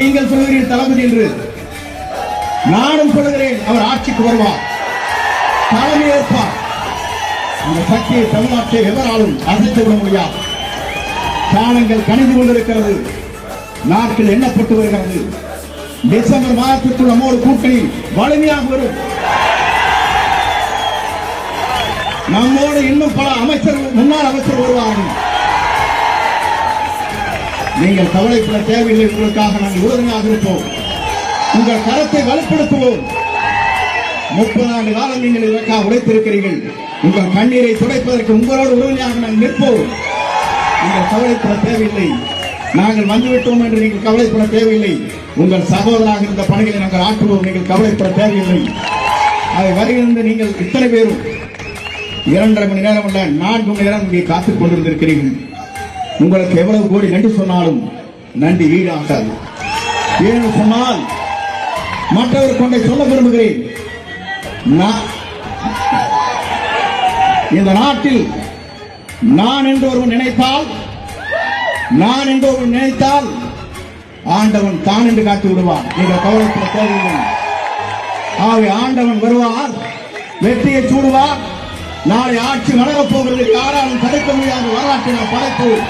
நீங்கள் சொல்கிறீர்கள் தளபதி என்று, நானும் சொல்கிறேன். அவர் ஆட்சிக்கு வருவார், தலைமை ஏற்பார். அந்த சக்தியை தமிழ்நாட்டை எவராலும் அசைத்து விட முடியாது. காலங்கள் கணிந்து கொண்டிருக்கிறது, நாட்கள் எண்ணப்பட்டு வருகிறது. டிசம்பர் மாதத்திற்குள் நம்மோடு கூட்டணி வலிமையாக வரும். நம்மோடு இன்னும் பல அமைச்சர்கள், முன்னாள் அமைச்சர் வருவார்கள். நீங்கள் கவலைப்பட தேவையில்லை. உங்களுக்காக நாங்கள் உறுதுணையாக இருப்போம். உங்கள் கரத்தை வலுப்படுத்துவோம். 30 ஆண்டு காலம் நீங்கள் இதற்காக உழைத்திருக்கிறீர்கள். உங்கள் கண்ணீரை துடைப்பதற்கு உங்களோடு உறுதுணையாக நாங்கள் நிற்போம். நீங்கள் கவலைப்பட தேவையில்லை. நாங்கள் வந்துவிட்டோம் என்று நீங்கள் கவலைப்பட தேவையில்லை. உங்கள் சகோதராக இருந்த பணிகளை நாங்கள் ஆற்றுவோம். நீங்கள் கவலைப்பட தேவையில்லை. அதை வருகின்ற நீங்கள் இத்தனை பேரும் 2.5 மணி நேரம் அல்ல, 4 மணி நேரம் இங்கே காத்துக் கொண்டிருந்திருக்கிறீர்கள். உங்களுக்கு எவ்வளவு கோடி நன்றி சொன்னாலும் நன்றி ஈடாகாது. ஏன்னு சொன்னால் மற்றவர் கொண்டை சொல்ல விரும்புகிறேன். இந்த நாட்டில் நான் என்று ஒருவன் நினைத்தால் ஆண்டவன் தான் என்று காட்டி விடுவான். நீங்கள் கவலைப்பட தேவையில்லை. ஆகவே ஆண்டவன் வருவார், வெற்றியை சூடுவார். நாளை ஆட்சி நடக்கப் போகிறது. யாராலும் தடுக்க முடியாத வரலாற்றை நாம் படைப்போம்.